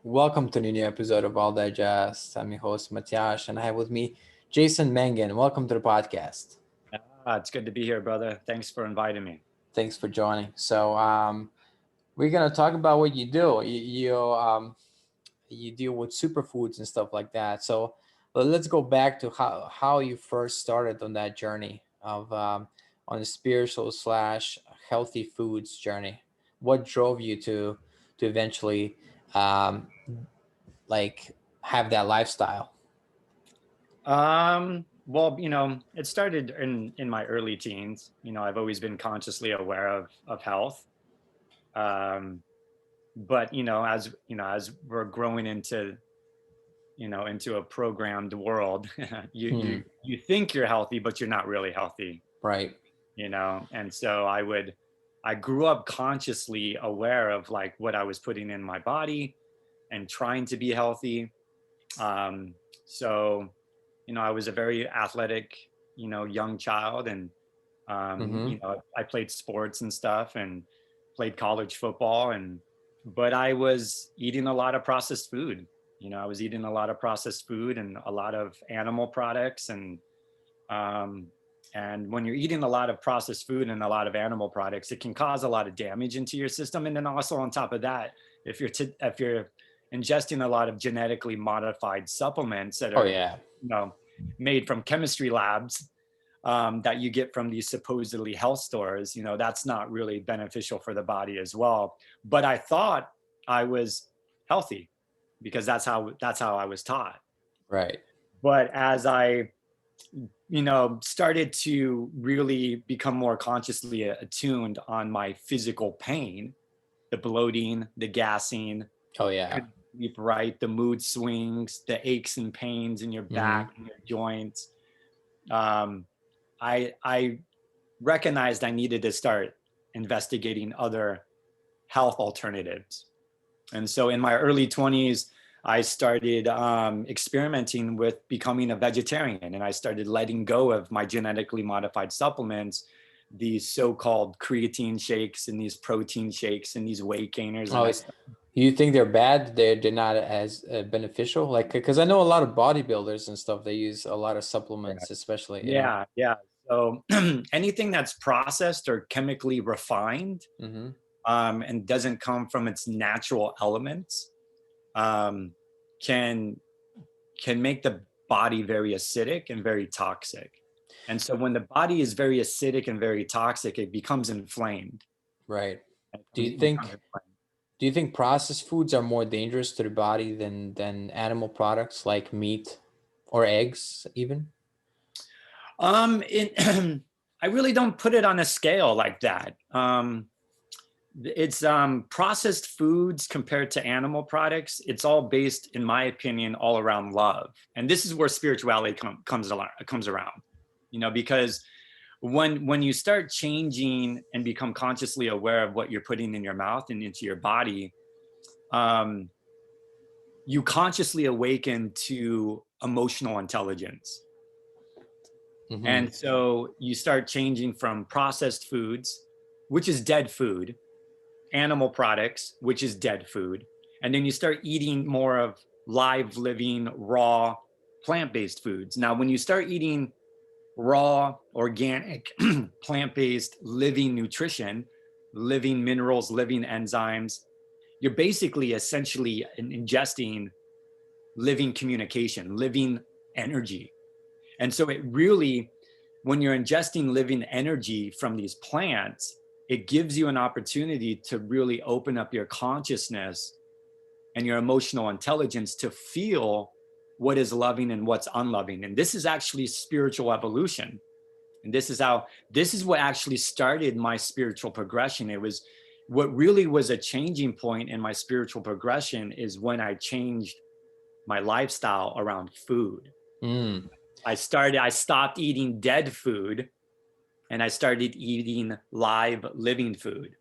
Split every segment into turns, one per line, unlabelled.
Welcome to the new episode of All Digest. I'm your host, Matyash, and I have with me Jason Mangan. Welcome to the podcast.
It's good to be here, brother. Thanks for inviting me.
Thanks for joining. We're gonna talk about what you do. You deal with superfoods and stuff like that. So, let's go back to how you first started on that journey of on the spiritual slash healthy foods journey. What drove you to eventually um, like have that lifestyle?
It started in my early teens. I've always been consciously aware of health. Um, but as we're growing into a programmed world, you
Hmm.
you you think you're healthy, but you're not really healthy.
Right.
And so I grew up consciously aware of like what I was putting in my body and trying to be healthy. Um, so I was a very athletic, young child, and
Mm-hmm.
I played sports and stuff, and played college football, but I was eating a lot of processed food. I was eating a lot of processed food and a lot of animal products, um, and when you're eating a lot of processed food and a lot of animal products, it can cause a lot of damage into your system. And then also on top of that, if you're ingesting a lot of genetically modified supplements that
Oh
are,
yeah.
you know, made from chemistry labs, that you get from these supposedly health stores, that's not really beneficial for the body as well. But I thought I was healthy because that's how I was taught.
Right.
But as I started to really become more consciously attuned on my physical pain, the bloating, the gassing,
Oh yeah.
couldn't sleep right, the mood swings, the aches and pains in your
Mm-hmm.
back and your joints. Um, I recognized I needed to start investigating other health alternatives. And so in my early 20s, I started experimenting with becoming a vegetarian, and I started letting go of my genetically modified supplements, these so-called creatine shakes and these protein shakes and these weight gainers. And
Oh, you think they're bad? They're not as beneficial? Like, because I know a lot of bodybuilders and stuff. They use a lot of supplements, especially.
yeah. So anything that's processed or chemically refined,
Mm-hmm.
and doesn't come from its natural elements, um, can can make the body very acidic and very toxic. And so when the body is very acidic and very toxic, it becomes inflamed.
Right.
And
Do you
it becomes
think
inflamed.
do you think processed foods are more dangerous to the body than animal products like meat or eggs even?
It, I really don't put it on a scale like that. It's processed foods compared to animal products. It's all based, in my opinion, all around love. And this is where spirituality comes around, because when you start changing and become consciously aware of what you're putting in your mouth and into your body, um, you consciously awaken to emotional intelligence.
Mm-hmm.
And so you start changing from processed foods, which is dead food, animal products, which is dead food. And then you start eating more of live, living, raw, plant-based foods. Now, when you start eating raw, organic, plant-based, living nutrition, living minerals, living enzymes, you're basically essentially ingesting living communication, living energy. And so it really, when you're ingesting living energy from these plants, it gives you an opportunity to really open up your consciousness and your emotional intelligence to feel what is loving and what's unloving. And this is actually spiritual evolution. And this is what actually started my spiritual progression. It was what really was a changing point in my spiritual progression is when I changed my lifestyle around food.
Mm.
I stopped eating dead food and I started eating live living food.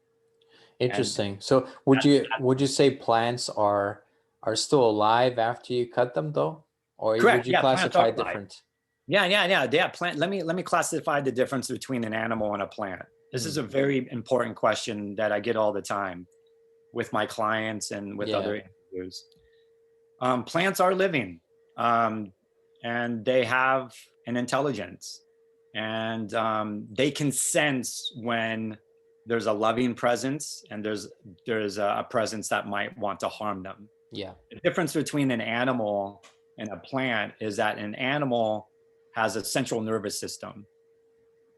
And
Interesting. So would
that,
you say plants are still alive after you cut them though? Or would
correct.
you
Yeah, plants
classify
are alive.
different?
Yeah. Plant. Let me classify the difference between an animal and a plant. This is
Mm.
a very important question that I get all the time with my clients and with
Yeah.
other interviews. Plants are living, um, and they have an intelligence, and they can sense when there's a loving presence and there's a presence that might want to harm them.
Yeah.
The difference between an animal and a plant is that an animal has a central nervous system.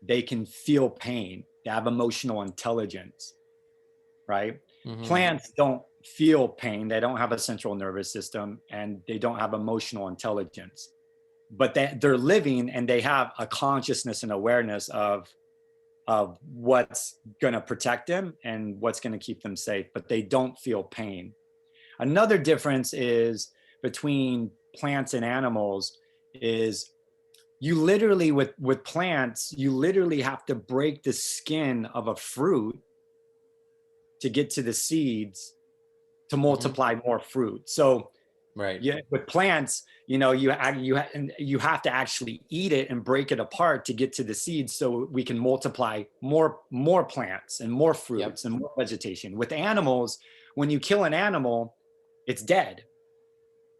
They can feel pain. They have emotional intelligence, right?
Mm-hmm.
Plants don't feel pain. They don't have a central nervous system, and they don't have emotional intelligence. But they're living, and they have a consciousness and awareness of what's going to protect them and what's going to keep them safe, but they don't feel pain. Another difference is between plants and animals is you literally with plants, you literally have to break the skin of a fruit to get to the seeds to
Mm-hmm.
multiply more fruit. So
Right.
yeah, with plants, you have to actually eat it and break it apart to get to the seeds, so we can multiply more plants and more
Yep.
fruits and more vegetation. With animals, when you kill an animal, it's dead.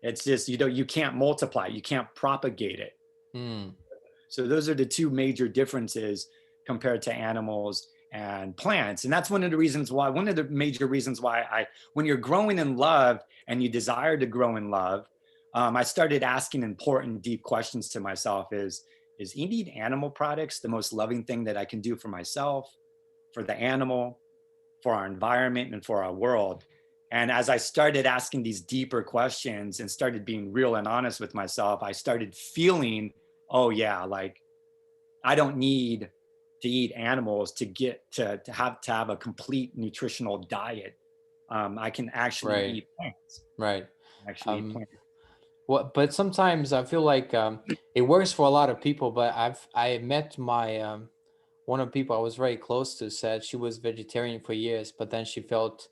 It's just you can't multiply, you can't propagate it.
Mm.
So those are the two major differences compared to animals and plants. And that's one of the major reasons why when you're growing in love and you desire to grow in love, I started asking important, deep questions to myself is eating animal products the most loving thing that I can do for myself, for the animal, for our environment, and for our world? And as I started asking these deeper questions and started being real and honest with myself, I started feeling, oh yeah, like I don't need to eat animals to get to have a complete nutritional diet. I can actually
Right.
eat plants.
Right.
Actually eat
Um,
plants.
but sometimes I feel like it works for a lot of people. But I met my one of the people I was very close to said she was vegetarian for years, but then she felt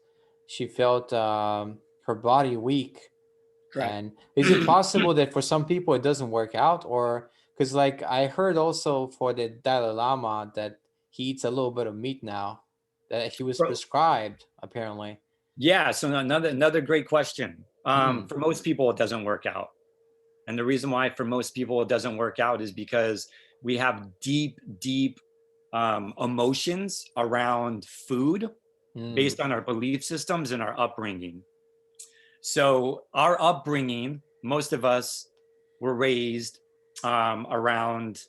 her body weak.
Correct.
And is it possible that for some people it doesn't work out, or because like I heard also for the Dalai Lama that he eats a little bit of meat now that he was
Bro,
prescribed apparently.
yeah. So another great question.
Mm,
For most people, it doesn't work out. And the reason why for most people it doesn't work out is because we have deep emotions around food
mm,
based on our belief systems and our upbringing. So, our upbringing, most of us were raised around,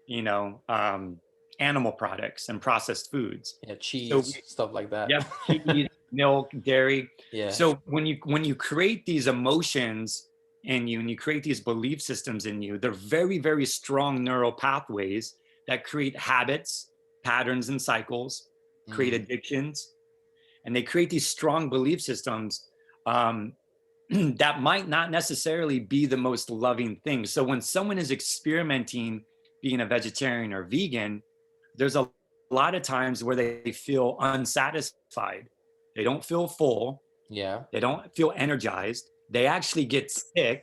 you know, um, animal products and processed foods.
yeah,
So,
cheese stuff like that.
yep, cheese, milk, dairy.
Yeah.
So when you create these emotions in you and you create these belief systems in you, they're very strong neural pathways that create habits, patterns, and cycles, create
Mm,
addictions, and they create these strong belief systems um, that might not necessarily be the most loving thing. So when someone is experimenting being a vegetarian or vegan, there's a lot of times where they feel unsatisfied. They don't feel full.
yeah.
They don't feel energized. They actually get sick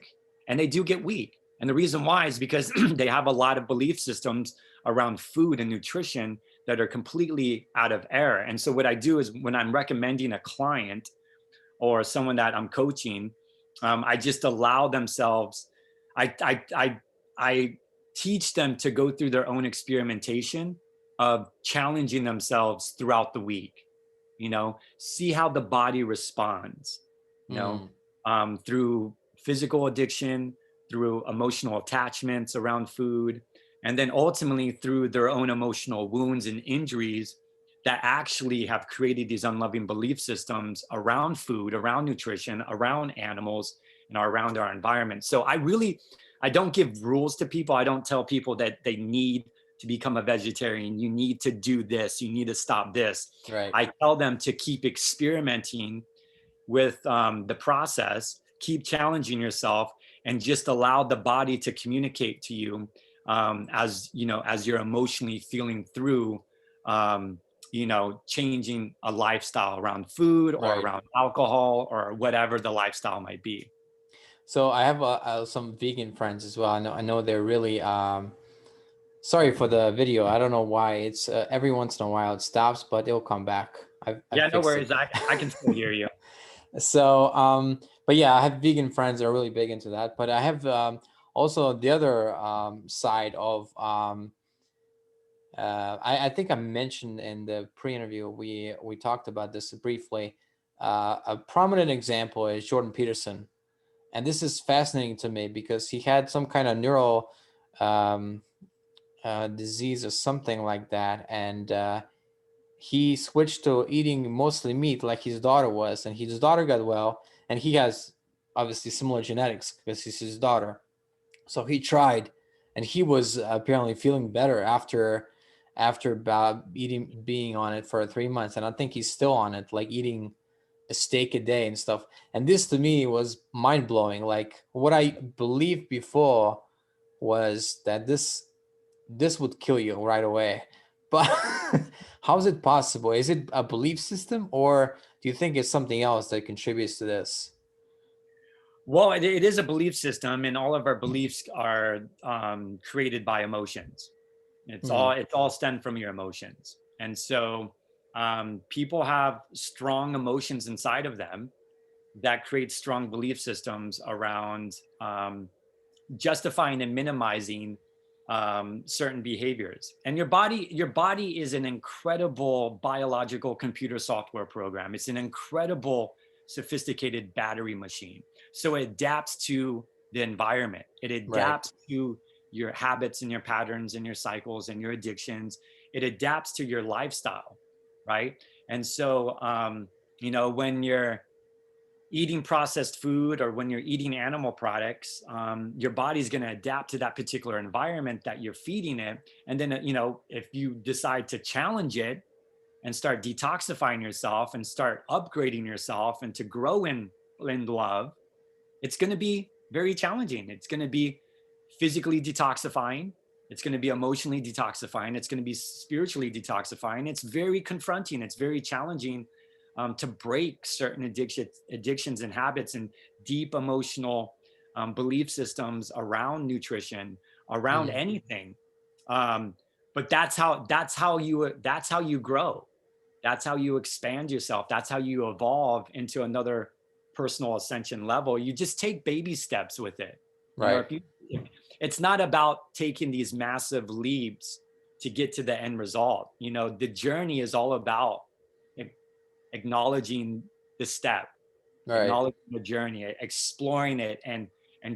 and they do get weak. And the reason why is because they have a lot of belief systems around food and nutrition that are completely out of error. And so, what I do is when I'm recommending a client or someone that I'm coaching, I just allow themselves, I teach them to go through their own experimentation of challenging themselves throughout the week, see how the body responds, you know,
Mm,
through physical addiction, through emotional attachments around food, and then ultimately through their own emotional wounds and injuries that actually have created these unloving belief systems around food, around nutrition, around animals, and around our environment. So I don't give rules to people. I don't tell people that they need to become a vegetarian. You need to do this. You need to stop this.
right.
I tell them to keep experimenting with the process, keep challenging yourself, and just allow the body to communicate to you as you're emotionally feeling through changing a lifestyle around food or
Right.
around alcohol or whatever the lifestyle might be.
So I have some vegan friends as well. I know they're really sorry for the video. I don't know why. It's every once in a while it stops, but it'll come back. I
Yeah, no
fixed it.
worries. I can still hear you.
So, But yeah, I have vegan friends that are really big into that. But I have also the other side of I think I mentioned in the pre-interview, we talked about this briefly. A prominent example is Jordan Peterson, and this is fascinating to me because he had some kind of neural um, disease or something like that, and he switched to eating mostly meat, like his daughter was, and his daughter got well, and he has obviously similar genetics because he's his daughter. So he tried, and he was apparently feeling better after about eating being on it for 3 months, and I think he's still on it, like eating a steak a day and stuff. And this to me was mind blowing. Like what I believed before was that this would kill you right away, but how is it possible? Is it a belief system, or do you think it's something else that contributes to this?
Well, it is a belief system, and all of our beliefs are created by emotions.
Hmm.
It's all stemmed from your emotions, and so people have strong emotions inside of them that create strong belief systems around justifying and minimizing certain behaviors. And your body is an incredible biological computer software program. It's an incredible sophisticated battery machine. So it adapts to the environment. It
Right.
adapts to your habits and your patterns and your cycles and your addictions. It adapts to your lifestyle, right? And so, when you're eating processed food or when you're eating animal products, your body's going to adapt to that particular environment that you're feeding it. And then, if you decide to challenge it and start detoxifying yourself and start upgrading yourself and to grow in love, it's going to be very challenging. It's going to be physically detoxifying. It's going to be emotionally detoxifying. It's going to be spiritually detoxifying. It's very confronting. It's very challenging to break certain addictions and habits and deep emotional belief systems around nutrition, around
Mm.
anything. Um, but that's how you grow. That's how you expand yourself. That's how you evolve into another personal ascension level. You just take baby steps with it.
Right.
If it's not about taking these massive leaps to get to the end result. The journey is all about acknowledging the step,
Right.
acknowledging the journey, exploring it, and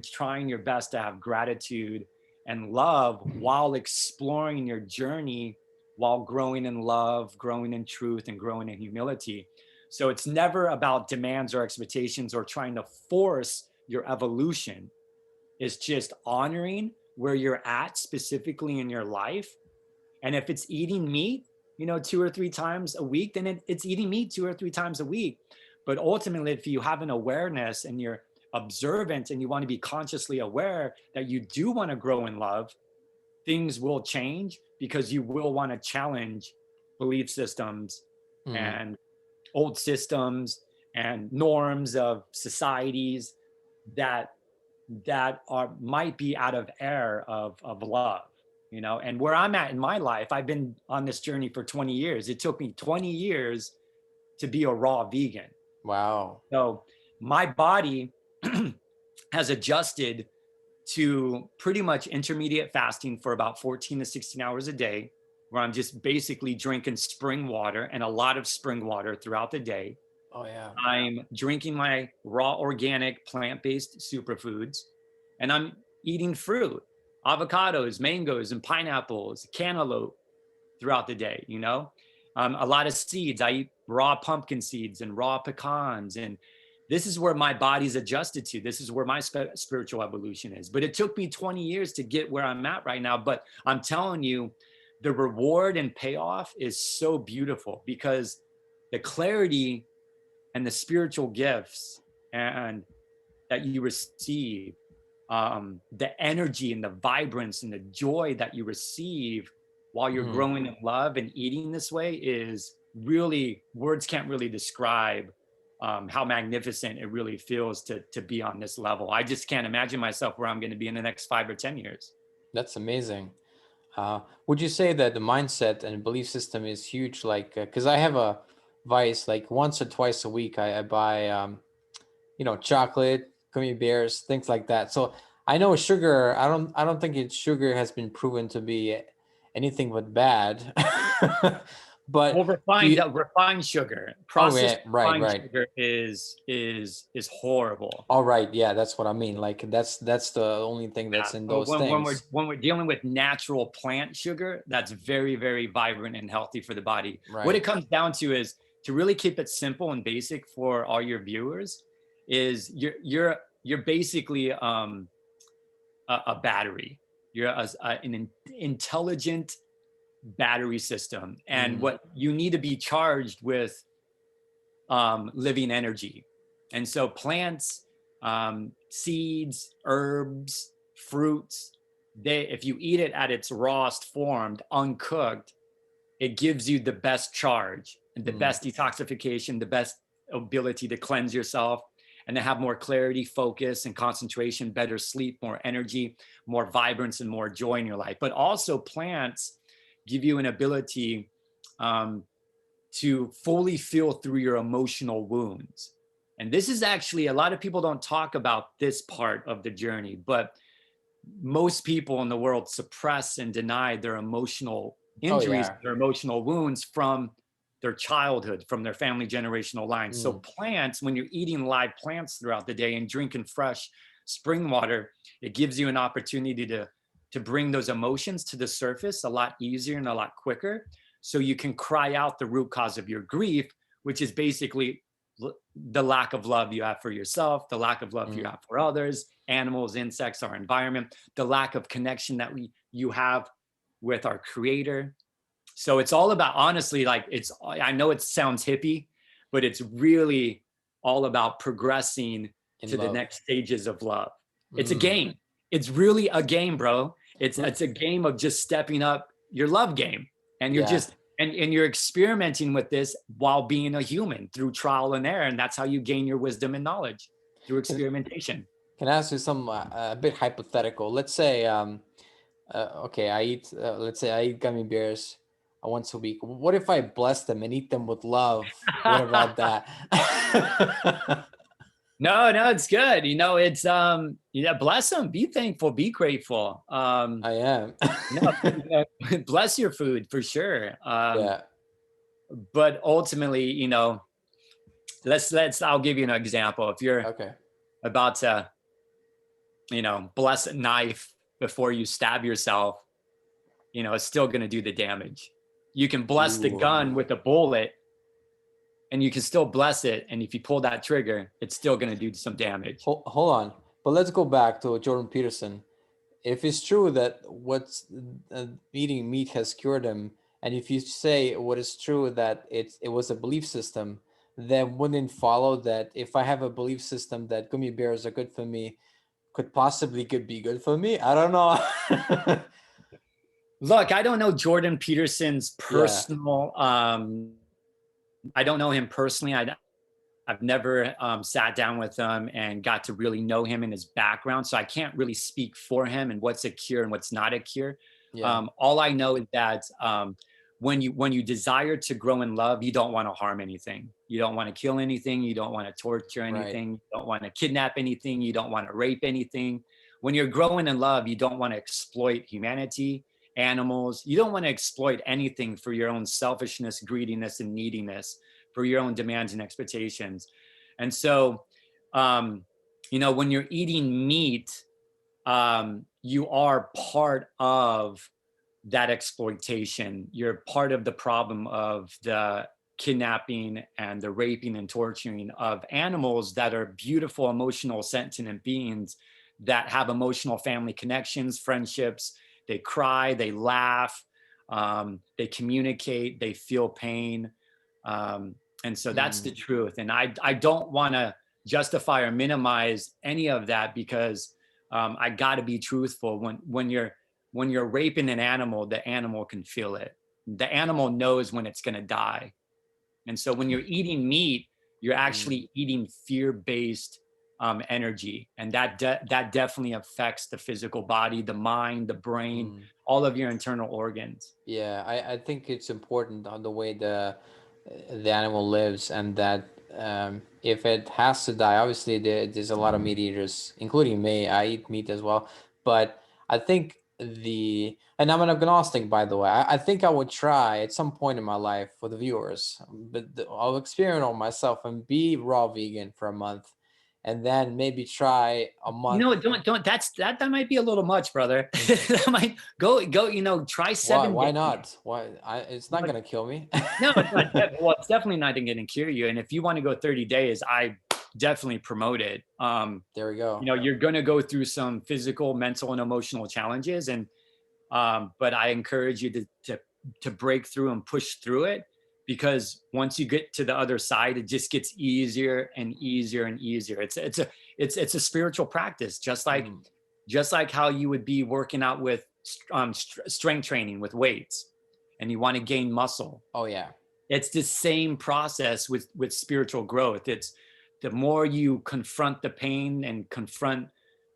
trying your best to have gratitude and love while exploring your journey, while growing in love, growing in truth, and growing in humility. So it's never about demands or expectations or trying to force your evolution. It's just honoring where you're at specifically in your life. And if it's eating meat, 2 or 3 times a week, then it's eating meat 2 or 3 times a week. But ultimately, if you have an awareness and you're observant and you want to be consciously aware that you do want to grow in love, things will change because you will want to challenge belief systems
Mm.
and old systems and norms of societies that are might be out of air of love. And where I'm at in my life, I've been on this journey for 20 years. It took me 20 years to be a raw vegan.
Wow.
So my body has adjusted to pretty much intermediate fasting for about 14 to 16 hours a day, where I'm just basically drinking spring water and a lot of spring water throughout the day.
Oh yeah.
I'm drinking my raw organic plant-based superfoods, and I'm eating fruit, avocados, mangoes, and pineapples, cantaloupe throughout the day. A lot of seeds. I eat raw pumpkin seeds and raw pecans, and this is where my body's adjusted to. This is where my spiritual evolution is. But it took me 20 years to get where I'm at right now. But I'm telling you, the reward and payoff is so beautiful because the clarity and the spiritual gifts and that you receive, the energy and the vibrance and the joy that you receive while you're
Mm.
growing in love and eating this way is really, words can't really describe how magnificent it really feels to be on this level. I just can't imagine myself where I'm going to be in the next 5 or 10 years.
That's amazing. Would you say that the mindset and belief system is huge? Like, because I have a vice, like once or twice a week, I buy chocolate, gummy bears, things like that. So I know sugar. I don't think sugar has been proven to be anything but bad.
Well,
But do
refined
you?
refined sugar,
Oh
processed
yeah, right,
refined
right.
sugar is horrible.
All right, yeah, that's what I mean. Like that's the only thing
Yeah.
that's in
But
those
when we're
things.
dealing with natural plant sugar, that's very, very vibrant and healthy for the body. What
Right.
it comes down to is to really keep it simple and basic for all your viewers is you're basically a battery. You're an intelligent battery system, and
Mm,
what you need to be charged with living energy. And so plants, seeds, herbs, fruits, they if you eat it at its rawest formed, uncooked, it gives you the best charge and the
mm,
best detoxification, the best ability to cleanse yourself and to have more clarity, focus, and concentration, better sleep, more energy, more vibrance, and more joy in your life. But also, plants give you an ability um, to fully feel through your emotional wounds. And this is actually, a lot of people don't talk about this part of the journey, but most people in the world suppress and deny their emotional
oh
injuries,
yeah.
their emotional wounds from their childhood, from their family generational lines. So
Mm,
plants, when you're eating live plants throughout the day and drinking fresh spring water, it gives you an opportunity to bring those emotions to the surface a lot easier and a lot quicker. So you can cry out the root cause of your grief, which is basically the lack of love you have for yourself, the lack of love you
mm.
have for others, animals, insects, our environment, the lack of connection that you have with our creator. So it's all about, honestly, like, I know it sounds hippie, but it's really all about progressing
In
to the
love.
next stages of love. It's a
Mm.
game. It's really a game, bro. It's
L-
it's a game of just stepping up your love game. And you're
Yeah.
just and you're experimenting with this while being a human through trial and error. And that's how you gain your wisdom and knowledge, through
Can,
experimentation.
can I ask you some a bit hypothetical? Let's say, okay, let's say I eat gummy bears once a week. What if I bless them and eat them with love? What about that?
No, no, it's good. It's yeah, bless them, be thankful, be grateful.
I am.
No, bless your food for sure.
Yeah.
But ultimately, let's I'll give you an example. If you're
Okay.
about to, bless a knife before you stab yourself, it's still going to do the damage. You can bless the gun
Ooh.
with a bullet and you can still bless it. And if you pull that trigger, it's still going to do some damage.
Hold on. But let's go back to Jordan Peterson. If it's true that what's eating meat has cured him, and if you say what is true that it was a belief system, then wouldn't it follow that if I have a belief system that gummy bears are good for me, could possibly could be good for me? I don't know.
Look, I don't know Jordan Peterson's
Yeah.
personal, I don't know him personally. I've never sat down with him and got to really know him and his background. So I can't really speak for him and what's a cure and what's not a cure.
Yeah.
All I know is that when you desire to grow in love, you don't want to harm anything. You don't want to kill anything. You don't want to torture
Right.
anything. You don't want to kidnap anything. You don't want to rape anything. When you're growing in love, you don't want to exploit humanity, animals. You don't want to exploit anything for your own selfishness, greediness, and neediness, for your own demands and expectations. And so, when you're eating meat, you are part of that exploitation. You're part of the problem of the kidnapping and the raping and torturing of animals that are beautiful, emotional, sentient beings that have emotional family connections, friendships. They cry, they laugh, they communicate, they feel pain. And so that's the
Mm,
truth. And I don't want to justify or minimize any of that because I got to be truthful. When you're raping an animal, the animal can feel it. The animal knows when it's going to die. And so when you're eating meat, you're
mm,
actually eating fear-based energy, and that definitely affects the physical body, the mind, the brain,
mm.
all of your internal organs.
Yeah, I think it's important on the way the animal lives, and that if it has to die, obviously there's a lot of meat eaters, including me. I eat meat as well, but I think and I'm an agnostic, by the way. I think I would try at some point in my life for the viewers, but I'll experiment on myself and be raw vegan for a month, and then maybe try a
You
month.
know, don't that might be a little much, brother. That might go, try
Why?
7 days.
Why not? Why? It's not
But
gonna kill me.
no, it's not. Well, it's definitely not going to cure you. And if you want to go 30 days, I definitely promote it.
There we go.
You're going to go through some physical, mental, and emotional challenges, and but I encourage you to break through and push through it, because once you get to the other side, it just gets easier and easier and easier. It's a spiritual practice,
Mm.
just like how you would be working out with strength training with weights, and you want to gain muscle.
Oh yeah.
It's the same process with spiritual growth. It's the more you confront the pain and confront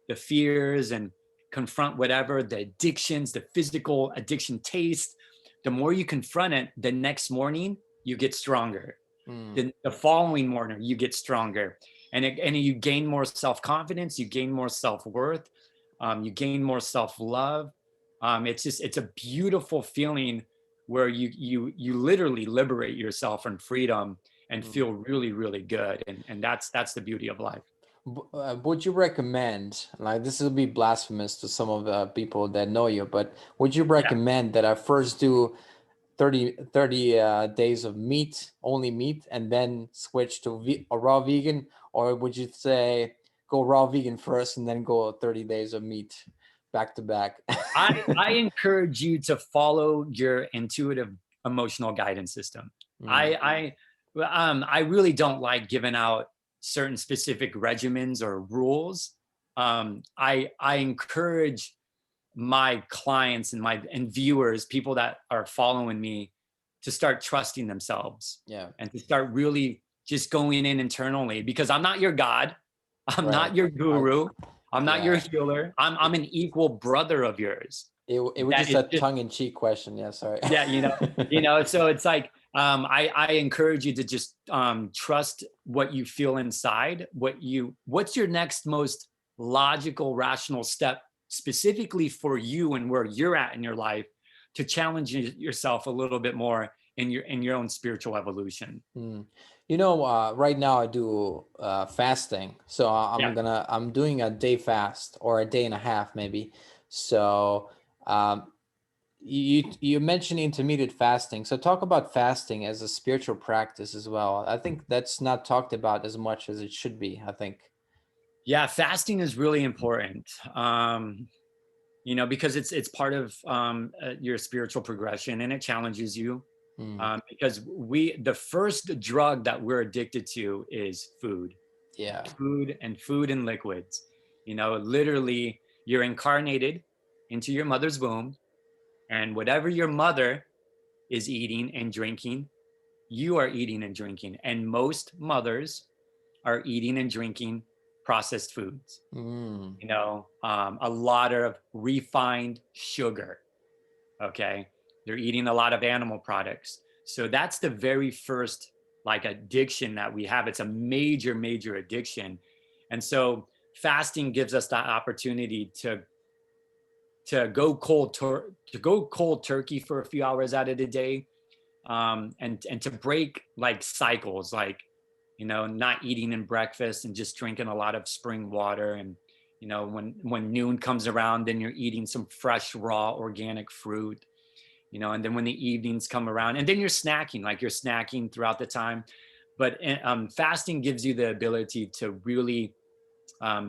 the fears and confront whatever the addictions, the physical addiction taste, the more you confront it, the next morning you get stronger.
Mm.
The following morning you get stronger, and you gain more self-confidence, you gain more self-worth, you gain more self-love. It's a beautiful feeling where you literally liberate yourself from freedom and
Mm.
feel really, really good. And that's the beauty of life.
Would you recommend, like, this will be blasphemous to some of the people that know you, but would you
Yeah.
recommend that I first do 30 days of meat, only meat, and then switch to a raw vegan? Or would you say go raw vegan first and then go 30 days of meat back to back?
I encourage you to follow your intuitive emotional guidance system.
Mm.
I really don't like giving out certain specific regimens or rules. I encourage my clients and viewers, people that are following me, to start trusting themselves
Yeah,
and to start really just going in internally, because I'm not your God. I'm
right.
not your
I,
guru. I'm not your
yeah.
healer. I'm an equal brother of yours.
It was
That
just
is
a
just,
tongue-in-cheek question. Yeah, sorry.
yeah, so it's like, I encourage you to just trust what you feel inside, what's your next most logical, rational step specifically for you and where you're at in your life, to challenge yourself a little bit more in your own spiritual evolution.
Mm. Right now I do fasting. So
Yeah.
I'm doing a day fast or a day and a half maybe. So um, you mentioned intermittent fasting. So talk about fasting as a spiritual practice as well. I think that's not talked about as much as it should be, I think.
Yeah, fasting is really important. Because it's part of your spiritual progression, and it challenges you,
Mm.
because the first drug that we're addicted to is food.
Yeah.
Food and liquids. Literally, you're incarnated into your mother's womb, and whatever your mother is eating and drinking, you are eating and drinking. And most mothers are eating and drinking processed foods.
Mm.
A lot of refined sugar. Okay. They're eating a lot of animal products. So that's the very first like addiction that we have. It's a major, major addiction. And so fasting gives us that opportunity to go cold turkey for a few hours out of the day, and to break like cycles, like not eating in breakfast and just drinking a lot of spring water. And when noon comes around, then you're eating some fresh raw organic fruit. And then when the evenings come around, and then you're snacking throughout the time. But fasting gives you the ability to really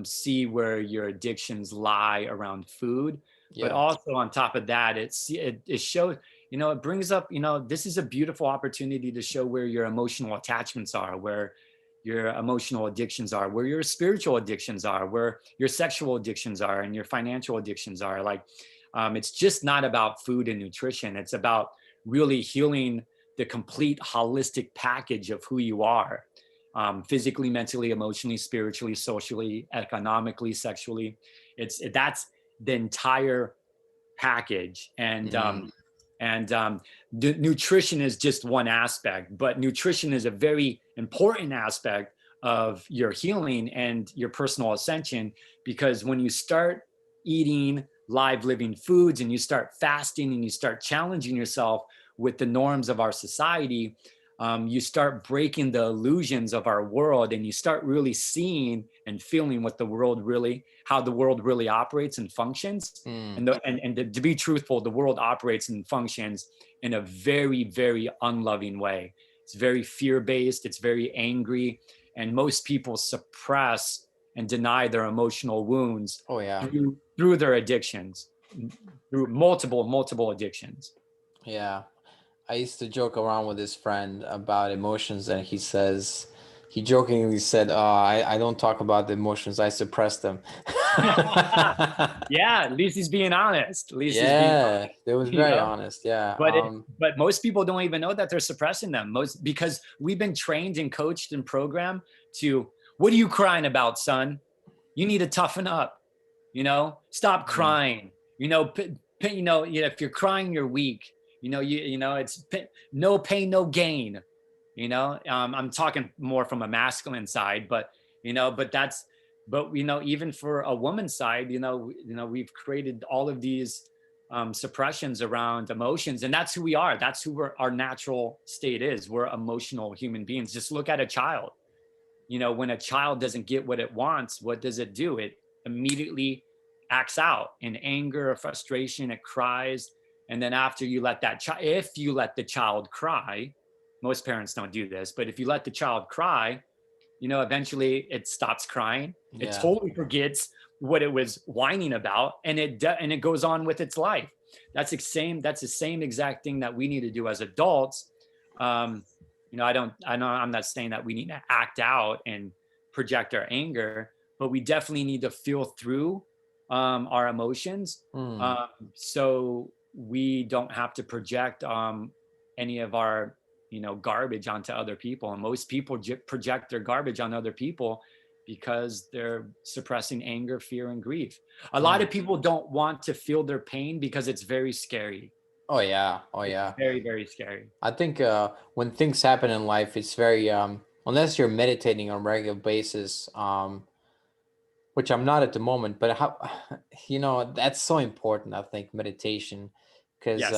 see where your addictions lie around food. But
Yeah.
also on top of that, it shows, it brings up, this is a beautiful opportunity to show where your emotional attachments are, where your emotional addictions are, where your spiritual addictions are, where your sexual addictions are, and your financial addictions are. Like, it's just not about food and nutrition. It's about really healing the complete holistic package of who you are, physically, mentally, emotionally, spiritually, socially, economically, sexually. That's the entire package. And
Mm.
And nutrition is just one aspect, but nutrition is a very important aspect of your healing and your personal ascension, because when you start eating live living foods and you start fasting and you start challenging yourself with the norms of our society, you start breaking the illusions of our world, and you start really seeing and feeling what the world really, how the world really operates and functions.
Mm.
And to be truthful, the world operates and functions in a very, very unloving way. It's very fear-based, it's very angry, and most people suppress and deny their emotional wounds
Oh yeah.
through their addictions, through multiple addictions.
Yeah. I used to joke around with his friend about emotions, and he jokingly said, I don't talk about the emotions, I suppress them.
Yeah, at least he's being honest. At least he's being
Yeah,
honest,
it was
you
very
know.
honest. Yeah.
But most people don't even know that they're suppressing them. Most, because we've been trained and coached and programmed to, what are you crying about, son? You need to toughen up. Stop
Mm.
crying. If you're crying, you're weak. It's no pain, no gain. I'm talking more from a masculine side, but even for a woman's side, we've created all of these suppressions around emotions, and that's who we are. That's who our natural state is. We're emotional human beings. Just look at a child. When a child doesn't get what it wants, what does it do? It immediately acts out in anger or frustration. It cries. And then after you let that child, if you let the child cry, most parents don't do this, but if you let the child cry, eventually it stops crying. It
Yeah.
totally forgets what it was whining about, and it goes on with its life. That's the same exact thing that we need to do as adults. I'm not saying that we need to act out and project our anger, but we definitely need to feel through our emotions,
Mm.
um, so we don't have to project any of our garbage onto other people. And most people project their garbage on other people because they're suppressing anger, fear, and grief. A lot
Mm.
of people don't want to feel their pain because it's very scary.
Oh yeah. Oh
It's
yeah.
very, very scary.
I think when things happen in life, it's very unless you're meditating on a regular basis, which I'm not at the moment, but how that's so important. I think meditation, because
Yes.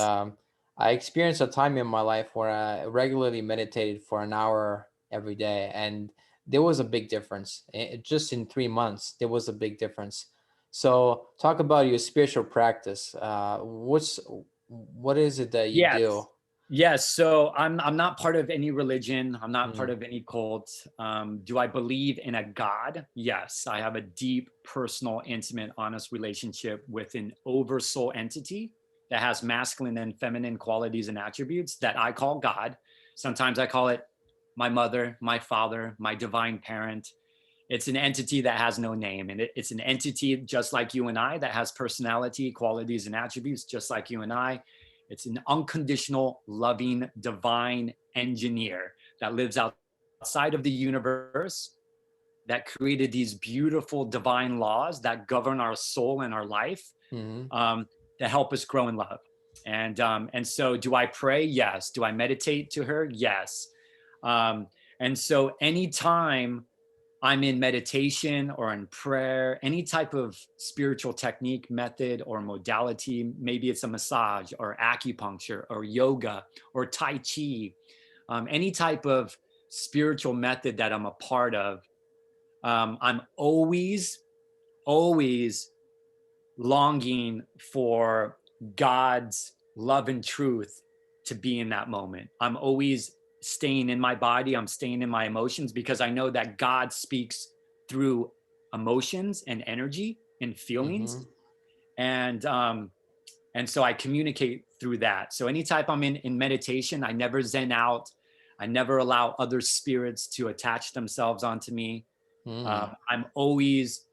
I experienced a time in my life where I regularly meditated for an hour every day, and there was a big difference. Just in 3 months, there was a big difference. So, talk about your spiritual practice. What is it that you do?
Yes. Yes. So I'm not part of any religion. I'm not part
Mm.
of any cult. Do I believe in a God? Yes. I have a deep, personal, intimate, honest relationship with an oversoul entity that has masculine and feminine qualities and attributes that I call God. Sometimes I call it my mother, my father, my divine parent. It's an entity that has no name, and it's an entity just like you and I, that has personality, qualities, and attributes just like you and I. It's an unconditional, loving, divine engineer that lives outside of the universe, that created these beautiful divine laws that govern our soul and our life,
Hmm.
um, that help us grow in love. And so, do I pray? Yes. Do I meditate to her? Yes. Um, and so, anytime I'm in meditation or in prayer, any type of spiritual technique, method, or modality, maybe it's a massage or acupuncture or yoga or Tai Chi, any type of spiritual method that I'm a part of, I'm always longing for God's love and truth to be in that moment. I'm always staying in my body, I'm staying in my emotions, because I know that God speaks through emotions and energy and feelings.
Hmm.
And so I communicate through that. So anytime I'm in meditation, I never zen out. I never allow other spirits to attach themselves onto me.
Mm.
I'm always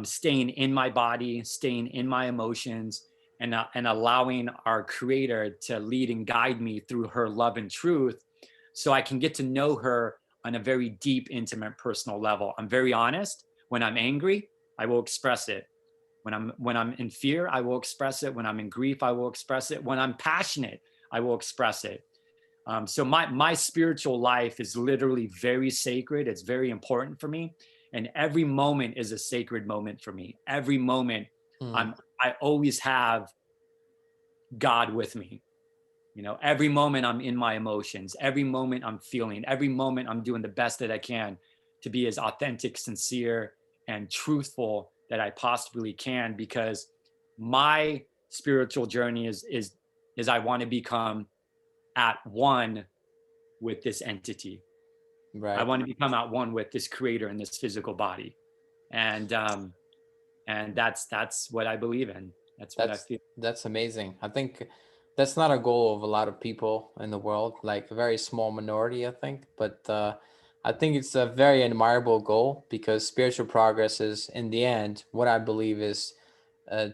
staying in my body, staying in my emotions, and allowing our Creator to lead and guide me through her love and truth, so I can get to know her on a very deep, intimate, personal level. I'm very honest. When I'm angry, I will express it. When I'm in fear, I will express it. When I'm in grief, I will express it. When I'm passionate, I will express it. So my spiritual life is literally very sacred. It's very important for me, and every moment is a sacred moment for me. Every moment,
Mm,
I always have God with me. Every moment I'm in my emotions. Every moment I'm feeling. Every moment I'm doing the best that I can to be as authentic, sincere, and truthful that I possibly can, because my spiritual journey is I want to become at one with this entity. I
right.
want to become at one with this creator in this physical body, and that's what I believe in. That's what I
That's
feel.
that's amazing. I think that's not a goal of a lot of people in the world, like a very small minority, I think. But I think it's a very admirable goal, because spiritual progress is, in the end, what I believe is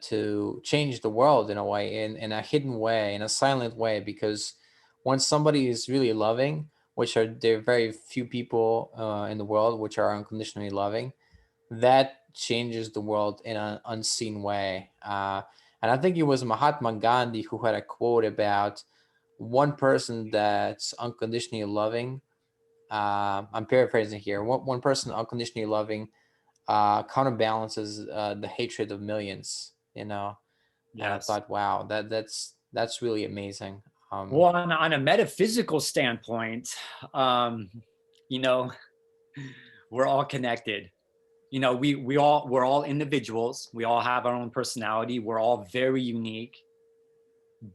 to change the world in a way, in a hidden way, in a silent way. Because once somebody is really loving, which are there are very few people in the world which are unconditionally loving, that changes the world in an unseen way. And I think it was Mahatma Gandhi who had a quote about one person that's unconditionally loving. I'm paraphrasing here. One person unconditionally loving counterbalances the hatred of millions. And I
Yes.
thought, wow, that's really amazing.
Well, on a metaphysical standpoint, um, you know, we're all connected. We're all individuals. We all have our own personality. We're all very unique,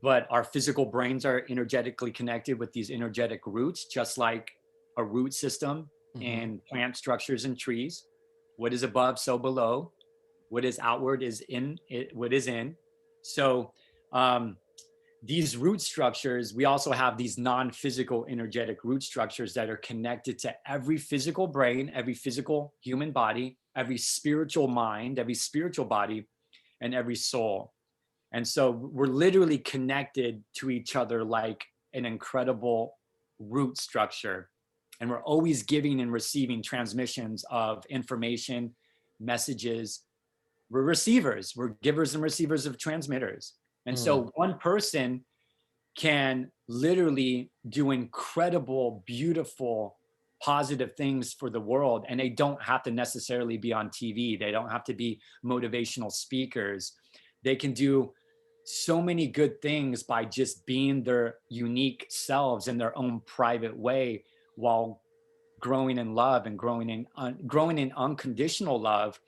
but our physical brains are energetically connected with these energetic roots, just like a root system
Hmm.
in plant structures and trees. What is above, so below. What is outward is in it. What is in. So um, these root structures, we also have these non-physical energetic root structures that are connected to every physical brain, every physical human body, every spiritual mind, every spiritual body, and every soul. And so we're literally connected to each other like an incredible root structure. And we're always giving and receiving transmissions of information, messages. We're receivers, we're givers and receivers of transmitters. And
Mm,
so one person can literally do incredible, beautiful, positive things for the world. And they don't have to necessarily be on TV. They don't have to be motivational speakers. They can do so many good things by just being their unique selves in their own private way, while growing in love and growing in unconditional love.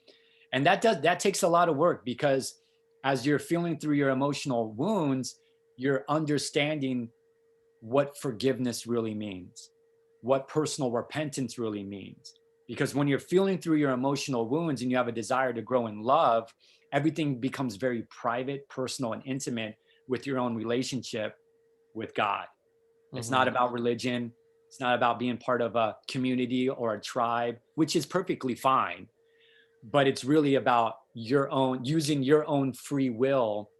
And that takes a lot of work, because as you're feeling through your emotional wounds, you're understanding what forgiveness really means, what personal repentance really means. Because when you're feeling through your emotional wounds and you have a desire to grow in love, everything becomes very private, personal, and intimate with your own relationship with God. It's not
hmm.
about religion. It's not about being part of a community or a tribe, which is perfectly fine. But it's really about your own, using your own free will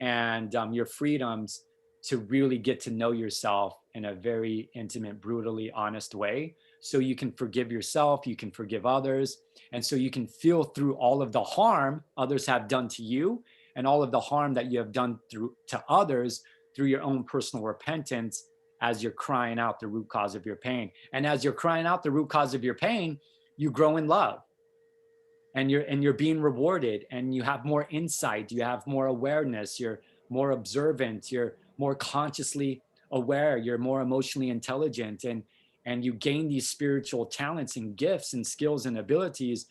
and your freedoms to really get to know yourself in a very intimate, brutally honest way. So you can forgive yourself, you can forgive others. And so you can feel through all of the harm others have done to you, and all of the harm that you have done to others, through your own personal repentance, as you're crying out the root cause of your pain. And as you're crying out the root cause of your pain, you grow in love, and you're being rewarded, and you have more insight, you have more awareness, you're more observant, you're more consciously aware, you're more emotionally intelligent, and you gain these spiritual talents and gifts and skills and abilities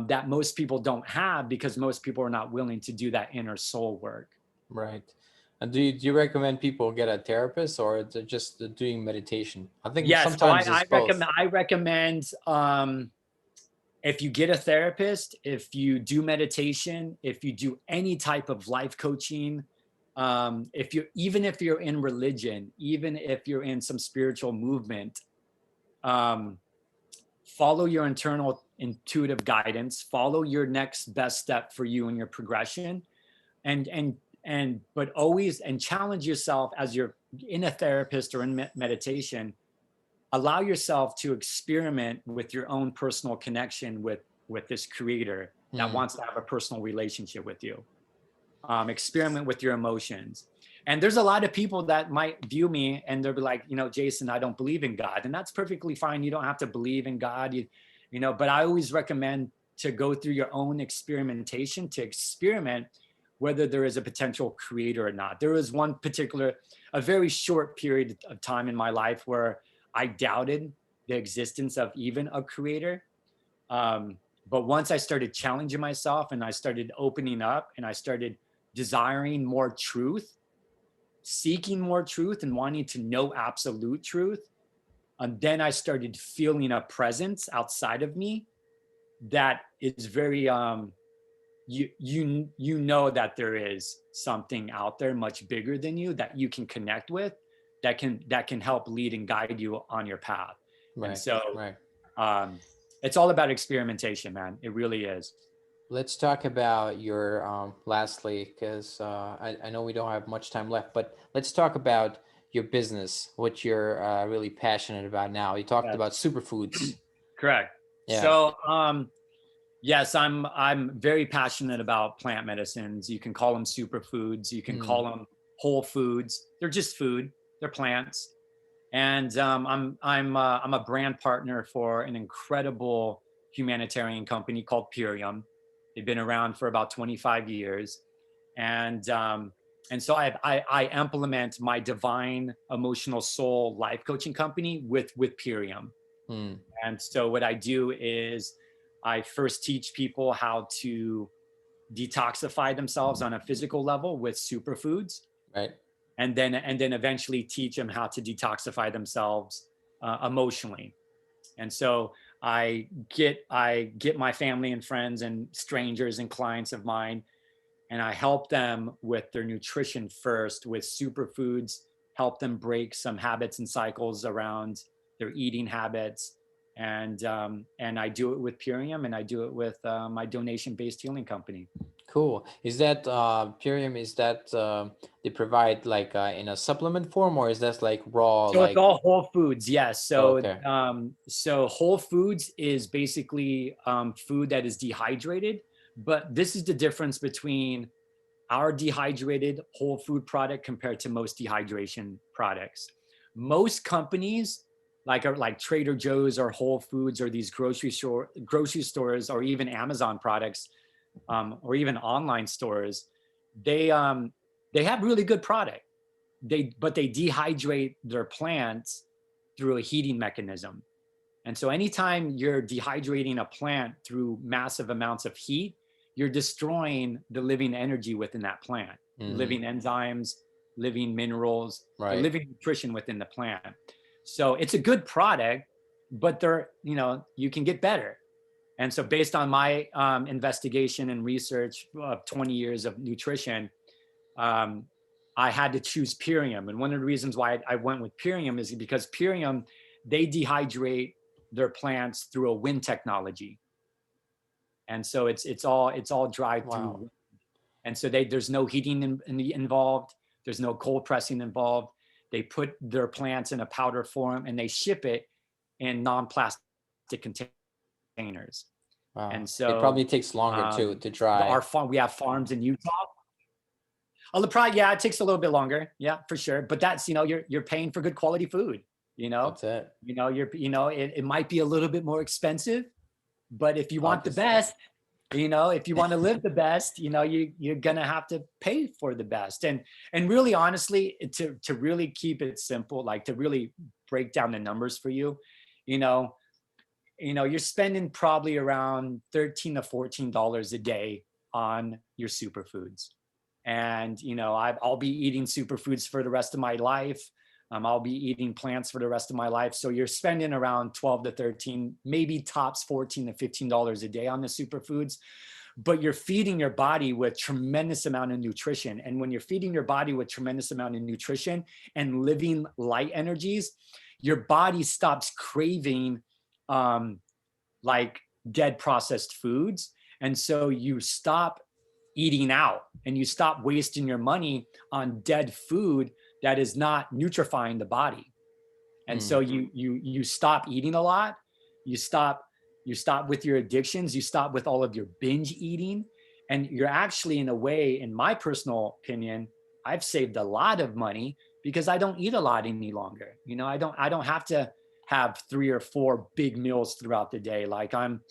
that most people don't have, because most people are not willing to do that inner soul work.
Right. And do you recommend people get a therapist, or just doing meditation? I think
Yes, so
sometimes it's both.
I recommend if you get a therapist, if you do meditation, if you do any type of life coaching, if you even if you're in religion, even if you're in some spiritual movement, um, follow your internal intuitive guidance, follow your next best step for you in your progression, and but always, and challenge yourself as you're in a therapist or in meditation. Allow yourself to experiment with your own personal connection with this creator, that
Hmm.
wants to have a personal relationship with you. Experiment with your emotions. And there's a lot of people that might view me and they'll be like, Jason, I don't believe in God. And that's perfectly fine. You don't have to believe in God, but I always recommend to go through your own experimentation to experiment whether there is a potential creator or not. There was a very short period of time in my life where I doubted the existence of even a creator. Um, but once I started challenging myself and I started opening up and I started desiring more truth, seeking more truth, and wanting to know absolute truth, and then I started feeling a presence outside of me that is very you know that there is something out there much bigger than you that you can connect with, that can help lead and guide you on your path. And
Right.
so
Right.
um, it's all about experimentation, man. It really is.
Let's talk about your lastly, because I know we don't have much time left, but let's talk about your business, what you're really passionate about now. You talked about
Yes,
superfoods.
correct.
Yeah.
So yes, I'm very passionate about plant medicines. You can call them superfoods. You can
Mm,
call them whole foods. They're just food. They're plants. And I'm a brand partner for an incredible humanitarian company called Purium. They've been around for about 25 years, and so I implement my divine emotional soul life coaching company with Purium.
mm,
And so what I do is I first teach people how to detoxify themselves on a physical level with superfoods,
right.
and then eventually teach them how to detoxify themselves emotionally. And so I get my family and friends and strangers and clients of mine, and I help them with their nutrition first with superfoods, help them break some habits and cycles around their eating habits. And I do it with Purium, and I do it with my donation-based healing company.
Cool. Is that Purium? Is that they provide like in a supplement form, or is that like raw?
So it's
Like,
all whole foods, yes.
oh,
So
okay.
so whole foods is basically food that is dehydrated, but this is the difference between our dehydrated whole food product compared to most dehydration products. Most companies like Trader Joe's or Whole Foods or these grocery stores or even Amazon products, or even online stores, they um, they have really good product. But they dehydrate their plants through a heating mechanism. And so anytime you're dehydrating a plant through massive amounts of heat, you're destroying the living energy within that plant,
Mm-hmm.
living enzymes, living minerals, the
Right.
living nutrition within the plant. So it's a good product, but you can get better. And so based on my investigation and research of 20 years of nutrition, um, I had to choose Purium. And one of the reasons why I went with Purium is because Purium, they dehydrate their plants through a wind technology. And so it's all dried
Wow.
through. And so there's no heating involved. There's no cold pressing involved. They put their plants in a powder form and they ship it in non-plastic containers.
Wow.
And
It
so
probably takes longer too to
our
dry.
farm, we have farms in Utah. Oh, the price, yeah, it takes a little bit longer. Yeah, for sure. But that's, you're paying for good quality food, you know,
That's it.
it might be a little bit more expensive, but if you want the
Obviously.
best, if you want to live the best, you're going to have to pay for the best. And really, honestly, to really keep it simple, like to really break down the numbers for you, you know, you're spending probably around $13 to $14 a day on your superfoods. And I'll be eating superfoods for the rest of my life. I'll be eating plants for the rest of my life. So you're spending around 12 to 13, maybe tops $14 to $15 a day on the superfoods, but you're feeding your body with tremendous amount of nutrition. And when you're feeding your body with tremendous amount of nutrition and living light energies, your body stops craving um, like dead processed foods. And so you stop eating out and you stop wasting your money on dead food that is not nutrifying the body. And so
Mm,
you stop eating a lot, you stop you stop with your addictions, you stop with all of your binge eating, and you're actually, in a way, in my personal opinion, I've saved a lot of money because I don't eat a lot any longer. I don't have to have 3 or 4 big meals throughout the day. Like, I'm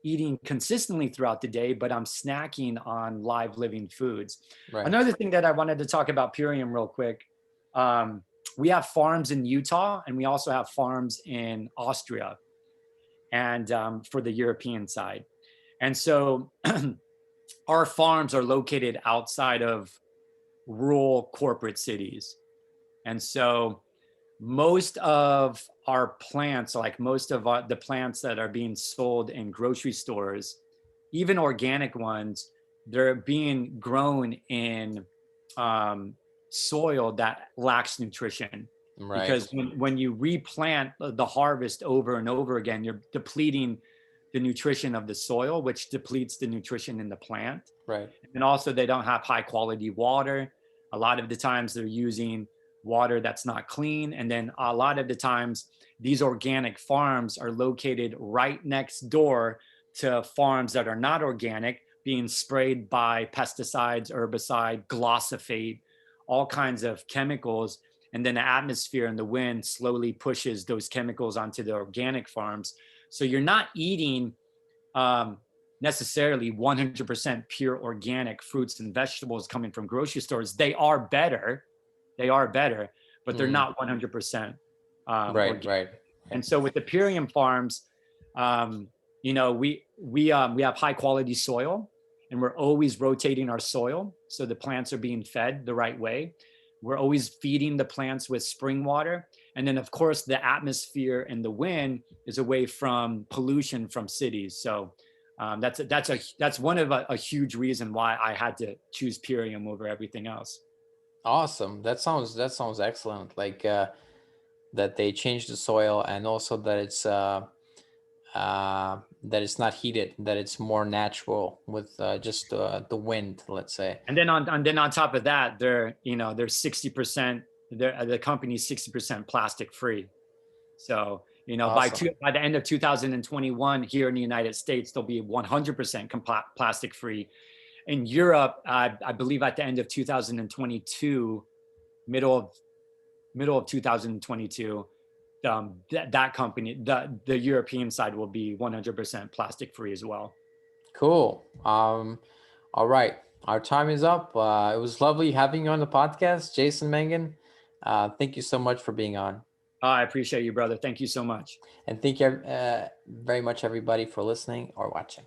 eating consistently throughout the day, but I'm snacking on live living foods.
Right.
Another thing that I wanted to talk about Purium real quick. Um, we have farms in Utah, and we also have farms in Austria, and for the European side. And so our farms are located outside of rural corporate cities. And so most of our plants, like most of the plants that are being sold in grocery stores, even organic ones, they're being grown in soil that lacks nutrition. Because
Right.
when you replant the harvest over and over again, you're depleting the nutrition of the soil, which depletes the nutrition in the plant.
Right.
And also, they don't have high quality water. A lot of the times they're using water that's not clean. And then a lot of the times, these organic farms are located right next door to farms that are not organic, being sprayed by pesticides, herbicide, glyphosate, all kinds of chemicals. And then the atmosphere and the wind slowly pushes those chemicals onto the organic farms. So you're not eating um, necessarily 100% pure organic fruits and vegetables coming from grocery stores. They are better, but they're
Mm.
not 100%
Right.
organic.
Right.
And
Right.
so with the Purium farms, um, we have high quality soil, and we're always rotating our soil, so the plants are being fed the right way. We're always feeding the plants with spring water, and then of course the atmosphere and the wind is away from pollution from cities. So that's one of a huge reason why I had to choose Purium over everything else.
Awesome. That sounds excellent. Like that they change the soil, and also that it's not heated, that it's more natural with just the wind, let's say.
And then on top of that, they're 60%. The company's 60% plastic free. So
Awesome.
by the end of 2021 here in the United States, they'll be 100% plastic free. In Europe, I believe at the end of 2022, middle of 2022, that company, the European side will be 100% plastic free as well.
Cool. All right. Our time is up. It was lovely having you on the podcast, Jason Mangan. Thank you so much for being on.
I appreciate you, brother. Thank you so much.
And thank you very much, everybody, for listening or watching.